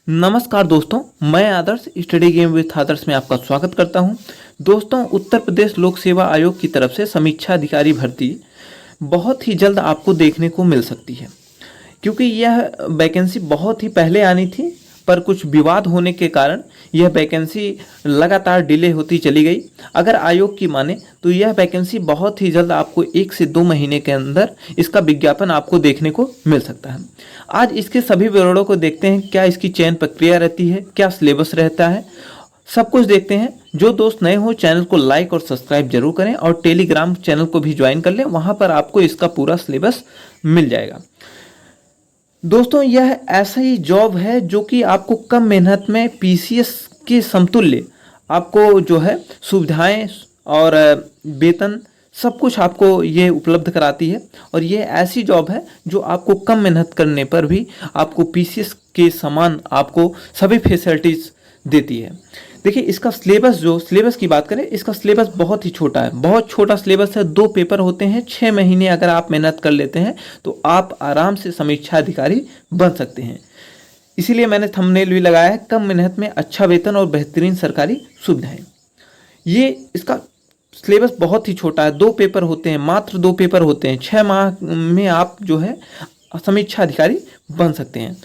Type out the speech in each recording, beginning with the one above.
नमस्कार दोस्तों, मैं आदर्श स्टडी गेम विथ आदर्श में आपका स्वागत करता हूं। दोस्तों, उत्तर प्रदेश लोक सेवा आयोग की तरफ से समीक्षा अधिकारी भर्ती बहुत ही जल्द आपको देखने को मिल सकती है, क्योंकि यह वैकेंसी बहुत ही पहले आनी थी, पर कुछ विवाद होने के कारण यह वैकेंसी लगातार डिले होती चली गई। अगर आयोग की माने तो यह वैकेंसी बहुत ही जल्द आपको 1 से 2 महीने के अंदर इसका विज्ञापन आपको देखने को मिल सकता है। आज इसके सभी विवरणों को देखते हैं। क्या इसकी चयन प्रक्रिया रहती है, क्या सिलेबस रहता है, सब कुछ देखते हैं। जो दोस्त नए हो चैनल को लाइक और सब्सक्राइब जरूर करें और टेलीग्राम चैनल को भी ज्वाइन कर लें, वहां पर आपको इसका पूरा सिलेबस मिल जाएगा। दोस्तों, यह ऐसा ही जॉब है जो कि आपको कम मेहनत में पीसीएस के समतुल्य आपको जो है सुविधाएं और वेतन सब कुछ आपको ये उपलब्ध कराती है। और ये ऐसी जॉब है जो आपको कम मेहनत करने पर भी आपको पीसीएस के समान आपको सभी फैसिलिटीज देती है। देखिए, इसका सिलेबस की बात करें, इसका सिलेबस बहुत ही छोटा है, बहुत छोटा सिलेबस है। 2 पेपर होते हैं। 6 महीने अगर आप मेहनत कर लेते हैं तो आप आराम से समीक्षा अधिकारी बन सकते हैं। इसीलिए मैंने थंबनेल भी लगाया है, कम मेहनत में अच्छा वेतन और बेहतरीन सरकारी सुविधाएं। ये इसका सिलेबस बहुत ही छोटा है। 2 पेपर होते हैं, मात्र 2 पेपर होते हैं। 6 माह में आप जो है समीक्षा अधिकारी बन सकते हैं।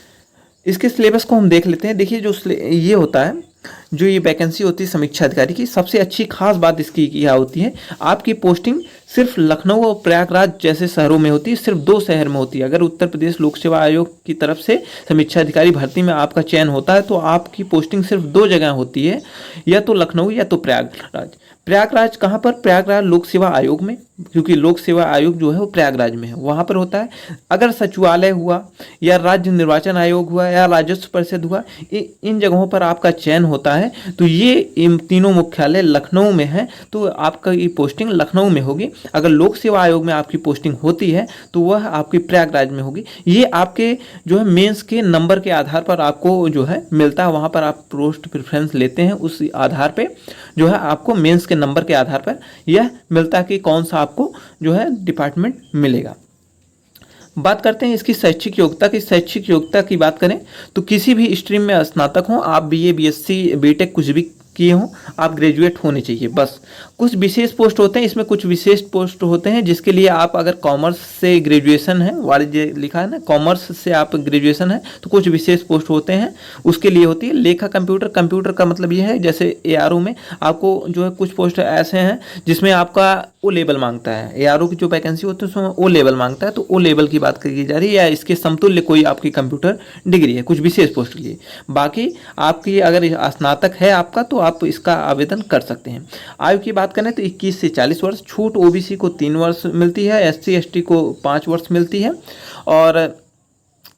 इसके सिलेबस को हम देख लेते हैं। देखिए, जो ये होता है, जो ये वैकेंसी होती है समीक्षा अधिकारी की, सबसे अच्छी खास बात इसकी क्या होती है, आपकी पोस्टिंग सिर्फ लखनऊ और प्रयागराज जैसे शहरों में होती है, सिर्फ 2 शहर में होती है। अगर उत्तर प्रदेश लोक सेवा आयोग की तरफ से समीक्षा अधिकारी भर्ती में आपका चयन होता है तो आपकी पोस्टिंग सिर्फ 2 जगह होती है, या तो लखनऊ या तो प्रयागराज। प्रयागराज कहाँ पर? प्रयागराज लोक सेवा आयोग में, क्योंकि लोक सेवा आयोग जो है वो प्रयागराज में है, वहाँ पर होता है। अगर सचिवालय हुआ या राज्य निर्वाचन आयोग हुआ या राजस्व परिषद हुआ, इन जगहों पर आपका चयन होता है तो ये इन तीनों मुख्यालय लखनऊ में है, तो आपका ये पोस्टिंग लखनऊ में होगी। अगर लोक सेवा आयोग में आपकी पोस्टिंग होती है तो वह आपकी प्रयागराज में होगी। ये आपके जो है मेंस के नंबर के आधार पर आपको जो है मिलता है, वहाँ पर आप पोस्ट प्रेफरेंस लेते हैं, उस आधार पर जो है आपको मेंस के नंबर के आधार पर यह मिलता है कि कौन सा आपको जो है डिपार्टमेंट मिलेगा। बात करते हैं इसकी शैक्षिक योग्यता की। शैक्षिक योग्यता की बात करें तो किसी भी स्ट्रीम में स्नातक हो, आप बीए, बीएससी, बीटेक कुछ भी किए हों, आप ग्रेजुएट होने चाहिए बस। कुछ विशेष पोस्ट होते हैं, इसमें कुछ विशेष पोस्ट होते हैं जिसके लिए आप अगर कॉमर्स से ग्रेजुएशन है, वाणिज्य लिखा है ना, कॉमर्स से आप ग्रेजुएशन है तो कुछ विशेष पोस्ट होते हैं, उसके लिए होती है। लेखा कंप्यूटर का मतलब ये है, जैसे एआरओ में आपको जो है कुछ पोस्ट ऐसे हैं जिसमें आपका ओ लेवल मांगता है। एआरओ की जो वैकेंसी होती है उसमें ओ लेवल मांगता है, तो ओ लेवल की बात की जा रही है, या इसके समतुल्य कोई आपकी कंप्यूटर डिग्री है कुछ विशेष पोस्ट के लिए। बाकी आपकी अगर स्नातक है आपका तो आप इसका आवेदन कर सकते हैं। आयु की बात करें तो 21 से 40 वर्ष, छूट ओबीसी को 3 वर्ष मिलती है, एससी एसटी को 5 वर्ष मिलती है, और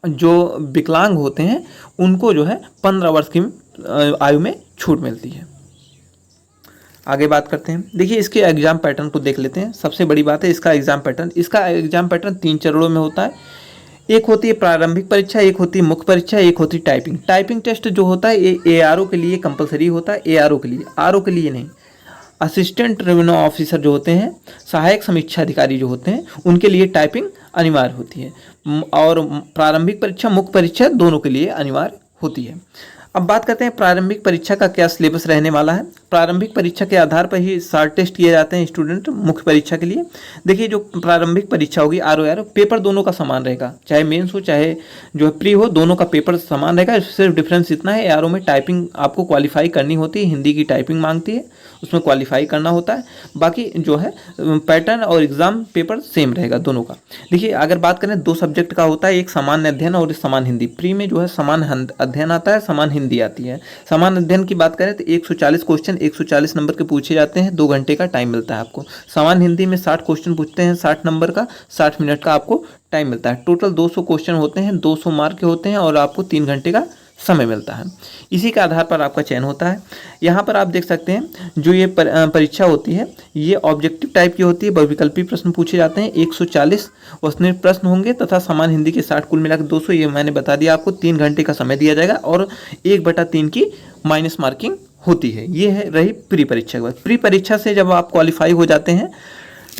जो विकलांग होते हैं उनको जो है 15 वर्ष की आयु में छूट मिलती है। आगे बात करते हैं। देखिए, इसके एग्जाम पैटर्न को देख लेते हैं। सबसे बड़ी बात है इसका एग्जाम पैटर्न। इसका एग्जाम पैटर्न 3 चरणों में होता है। एक होती है प्रारंभिक परीक्षा, एक होती है मुख्य परीक्षा, एक होती है टाइपिंग। टाइपिंग टेस्ट जो होता है ये एआरओ के लिए कंपलसरी होता है, एआरओ के लिए, आरओ के लिए नहीं। असिस्टेंट रेवेन्यू ऑफिसर जो होते हैं, सहायक समीक्षा अधिकारी जो होते हैं, उनके लिए टाइपिंग अनिवार्य होती है, और प्रारंभिक परीक्षा, मुख्य परीक्षा दोनों के लिए अनिवार्य होती है। अब बात करते हैं प्रारंभिक परीक्षा का क्या सिलेबस रहने वाला है। प्रारंभिक परीक्षा के आधार पर ही शॉर्ट टेस्ट किए जाते हैं स्टूडेंट मुख्य परीक्षा के लिए। देखिए, जो प्रारंभिक परीक्षा होगी आरओ पेपर दोनों का समान रहेगा, चाहे मेंस हो चाहे जो है प्री हो, दोनों का पेपर समान रहेगा। सिर्फ डिफरेंस इतना है, आरओ में टाइपिंग आपको क्वालिफाई करनी होती है, हिंदी की टाइपिंग मांगती है, उसमें क्वालिफाई करना होता है। बाकी जो है पैटर्न और एग्जाम पेपर सेम रहेगा दोनों का। देखिए, अगर बात करें 2 सब्जेक्ट का होता है, एक सामान्य अध्ययन और समान हिंदी। प्री में जो है समान अध्ययन आता है, समान हिंदी आती है। समान अध्ययन की बात करें तो 140 क्वेश्चन 140 नंबर के पूछे जाते हैं, 2 घंटे का टाइम मिलता है आपको। समान हिंदी में 60 क्वेश्चन पूछते हैं, 60 नंबर का, 60 मिनट का आपको टाइम मिलता है। टोटल 200 क्वेश्चन होते हैं, 200 मार्क के होते हैं, और आपको 3 घंटे का समय मिलता है। इसी के आधार पर आपका चयन होता है। यहाँ पर आप देख सकते हैं जो ये परीक्षा होती है ये ऑब्जेक्टिव टाइप की होती है, बहुविकल्पी प्रश्न पूछे जाते हैं। 140 वस्तुनिष्ठ प्रश्न होंगे तथा समान हिंदी के 60, कुल मिलाकर 200, ये मैंने बता दिया आपको। 3 घंटे का समय दिया जाएगा और 1/3 की माइनस मार्किंग होती है। ये है रही प्री परीक्षा के बाद। प्री परीक्षा से जब आप क्वालिफाई हो जाते हैं,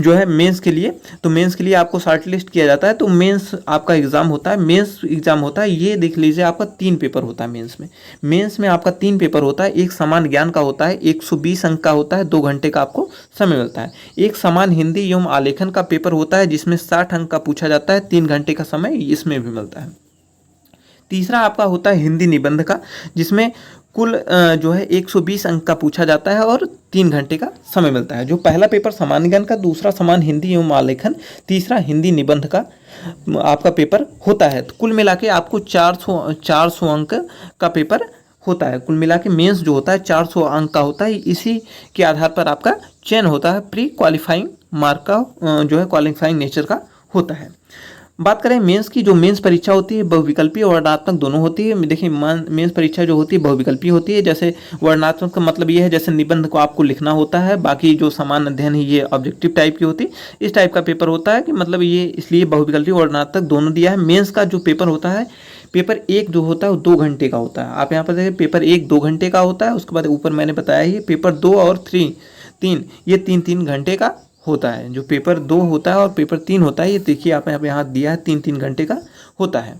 जो है मेंस के लिए, तो मेंस के लिए आपको शॉर्ट लिस्ट किया जाता है। तो मेंस आपका एग्जाम होता है, मेंस एग्जाम होता है, ये देख लीजिए आपका 3 पेपर होता है मेंस में। मेंस में आपका 3 पेपर होता है। एक सामान्य ज्ञान का होता है, 120 अंक का होता है, 2 घंटे का आपको समय मिलता है। एक सामान्य हिंदी एवं आलेखन का पेपर होता है जिसमें 60 अंक का पूछा जाता है, 3 घंटे का समय इसमें भी मिलता है। तीसरा आपका होता है हिंदी निबंध का, जिसमें कुल जो है 120 अंक का पूछा जाता है और 3 घंटे का समय मिलता है। जो पहला पेपर सामान्य ज्ञान का, दूसरा सामान्य हिंदी एवं आलेखन, तीसरा हिंदी निबंध का आपका पेपर होता है। तो कुल मिला के आपको 400 अंक का पेपर होता है। कुल मिला के मेन्स जो होता है 400 अंक का होता है। इसी के आधार पर आपका चयन होता है, प्री क्वालिफाइंग मार्क का जो है क्वालिफाइंग नेचर का होता है। बात करें मेंस की, जो मेंस परीक्षा होती है बहुविकल्पीय और वर्णनात्मक दोनों होती है। देखिए मेंस परीक्षा जो होती है बहुविकल्पीय होती है। जैसे वर्णनात्मक का मतलब ये है जैसे निबंध को आपको लिखना होता है, बाकी जो सामान्य अध्ययन है ये ऑब्जेक्टिव टाइप की होती है। इस टाइप का पेपर होता है कि मतलब ये इसलिए बहुविकल्पीय और वर्णनात्मक दोनों दिया है। मेंस का जो पेपर होता है, पेपर 1 जो होता है वो 2 घंटे का होता है। आप यहाँ पर देखिए पेपर 1 2 घंटे का होता है। उसके बाद ऊपर मैंने बताया ही पेपर 2 और 3 ये 3 घंटे का होता है। जो पेपर 2 होता है और पेपर 3 होता है, ये देखिए आप यहाँ दिया है 3 घंटे का होता है।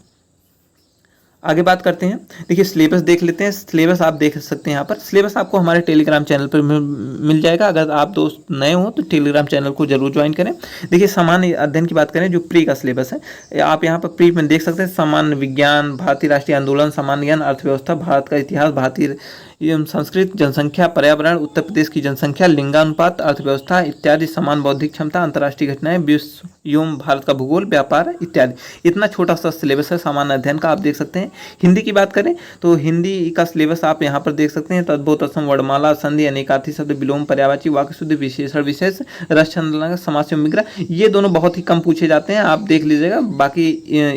आगे बात करते हैं, देखिए सिलेबस देख लेते हैं। सिलेबस आप देख सकते हैं यहाँ पर। सिलेबस आपको हमारे टेलीग्राम चैनल पर मिल जाएगा। अगर आप दोस्त नए हो तो टेलीग्राम चैनल को जरूर ज्वाइन करें। देखिए सामान्य अध्ययन की बात करें, जो प्री का सिलेबस है आप यहाँ पर प्री में देख सकते हैं। सामान्य विज्ञान, भारतीय राष्ट्रीय आंदोलन, सामान्य ज्ञान, अर्थव्यवस्था, भारत का इतिहास, भारतीय एवं संस्कृत, जनसंख्या, पर्यावरण, उत्तर प्रदेश की जनसंख्या, लिंगानुपात, अर्थव्यवस्था इत्यादि, समान बौद्धिक क्षमता, अंतर्राष्ट्रीय घटनाएं, विश्व एवं भारत का भूगोल, व्यापार इत्यादि। इतना छोटा सा सिलेबस है सामान्य अध्ययन का, आप देख सकते हैं। हिंदी की बात करें तो हिंदी का सिलेबस आप यहाँ पर देख सकते हैं। तद्भव, असम, वर्णमाला, संधि, अनेकार्थी शब्द, विलोम, पर्यायवाची, वाक्य शुद्धि, विशेषण विशेष, रस, छंद, समास एवं विग्रह, ये दोनों बहुत ही कम पूछे जाते हैं, आप देख लीजिएगा। बाकी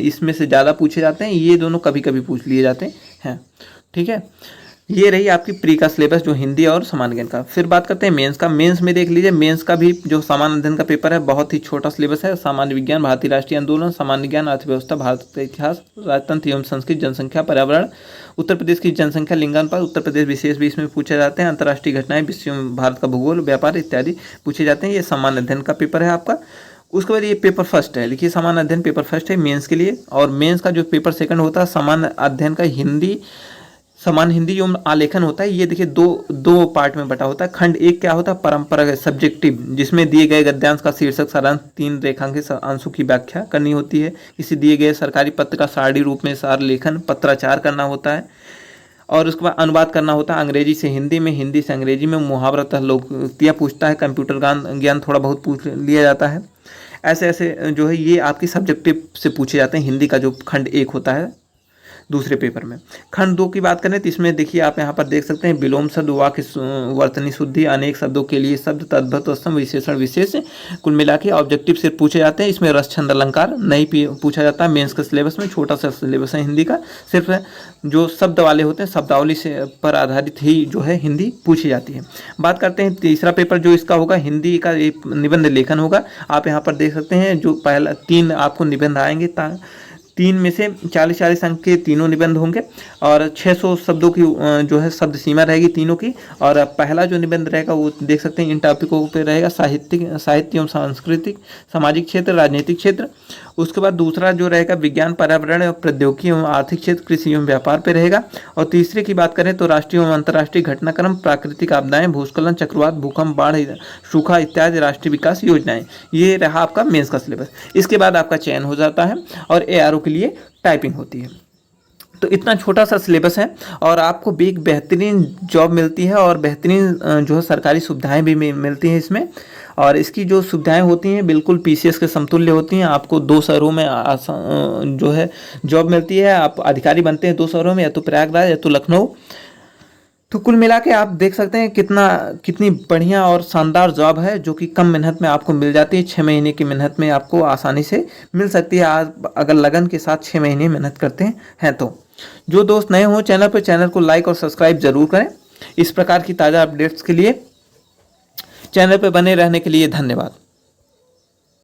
इसमें से ज़्यादा पूछे जाते हैं, ये दोनों कभी कभी पूछ लिए जाते हैं। ठीक है, ये रही आपकी प्री का सिलेबस जो हिंदी और सामान्य ज्ञान का। फिर बात करते हैं मेंस का। मेंस में देख लीजिए, मेंस का भी जो सामान्य अध्ययन का पेपर है बहुत ही छोटा सिलेबस है। सामान्य विज्ञान, भारतीय राष्ट्रीय आंदोलन, सामान्य ज्ञान, अर्थव्यवस्था, भारत का इतिहास, राजतंत्र एवं संस्कृत, जनसंख्या, पर्यावरण, उत्तर प्रदेश की जनसंख्या, लिंगानुपात, उत्तर प्रदेश विशेष भी इसमें पूछे जाते हैं, अंतर्राष्ट्रीय घटनाएं, विश्व में भारत का भूगोल, व्यापार इत्यादि पूछे जाते हैं। ये सामान्य अध्ययन का पेपर है आपका। उसके बाद ये पेपर फर्स्ट है, लिखिए सामान्य अध्ययन पेपर फर्स्ट है मेंस के लिए। और मेंस का जो पेपर सेकंड होता है सामान्य अध्ययन का हिंदी, सामान्य हिंदी एवं आलेखन होता है। ये देखिए दो पार्ट में बटा होता है। खंड 1 क्या होता है, परंपरा सब्जेक्टिव, जिसमें दिए गए गद्यांश का शीर्षक, सारांश, 3 रेखांकित अंशों की व्याख्या करनी होती है। किसी दिए गए सरकारी पत्र का सारणी रूप में सार लेखन, पत्राचार करना होता है। और उसके बाद अनुवाद करना होता है अंग्रेजी से हिंदी में, हिंदी से अंग्रेजी में, मुहावरतः लोकोक्तियाँ पूछता है, कंप्यूटर ज्ञान थोड़ा बहुत पूछ लिया जाता है। ऐसे ऐसे जो है ये आपकी सब्जेक्टिव से पूछे जाते हैं हिंदी का जो खंड 1 होता है दूसरे पेपर में। खंड 2 की बात करें तो इसमें देखिए आप यहाँ पर देख सकते हैं विलोम शब्द, वाक्य वर्तनी शुद्धि, अनेक शब्दों के लिए शब्द, तद्भव, तत्सम, विशेषण विशेष, कुल मिला के ऑब्जेक्टिव से पूछे जाते हैं। इसमें रस, छंद, अलंकार नहीं पूछा जाता है। मेंस के सिलेबस में छोटा सा सिलेबस है हिंदी का, सिर्फ जो शब्द वाले होते हैं शब्दावली से पर आधारित ही जो है हिंदी पूछी जाती है। बात करते हैं तीसरा पेपर जो इसका होगा, हिंदी का एक निबंध लेखन होगा। आप यहाँ पर देख सकते हैं जो पहला 3 आपको निबंध आएंगे, 3 में से 40 अंक के तीनों निबंध होंगे और 600 शब्दों की जो है शब्द सीमा रहेगी तीनों की। और पहला जो निबंध रहेगा वो देख सकते हैं इन टॉपिकों पे रहेगा, साहित्य एवं सांस्कृतिक, सामाजिक क्षेत्र, राजनीतिक क्षेत्र। उसके बाद दूसरा जो रहेगा विज्ञान, पर्यावरण और प्रौद्योगिकी एवं आर्थिक क्षेत्र, कृषि एवं व्यापार पे रहेगा। और तीसरे की बात करें तो राष्ट्रीय एवं अंतर्राष्ट्रीय घटनाक्रम, प्राकृतिक आपदाएं, भूस्खलन, चक्रवात, भूकंप, बाढ़, सूखा इत्यादि, राष्ट्रीय विकास योजनाएं। ये रहा आपका मेंस का सिलेबस। इसके बाद आपका चयन हो जाता है और ARO के लिए टाइपिंग होती है। तो इतना छोटा सा सिलेबस है और आपको एक बेहतरीन जॉब मिलती है और बेहतरीन जो है सरकारी सुविधाएं भी मिलती हैं इसमें। और इसकी जो सुविधाएं होती हैं बिल्कुल PCS के समतुल्य होती हैं। आपको 2 शहरों में जो है जॉब मिलती है। आप अधिकारी बनते हैं 2 शहरों में, या तो प्रयागराज या तो लखनऊ। तो कुल मिला के आप देख सकते हैं कितनी बढ़िया और शानदार जॉब है जो कि कम मेहनत में आपको मिल जाती है। 6 महीने की मेहनत में आपको आसानी से मिल सकती है, आप अगर लगन के साथ 6 महीने मेहनत करते हैं तो। जो दोस्त नए हो चैनल को लाइक और सब्सक्राइब जरूर करें। इस प्रकार की ताज़ा अपडेट्स के लिए चैनल पर बने रहने के लिए धन्यवाद।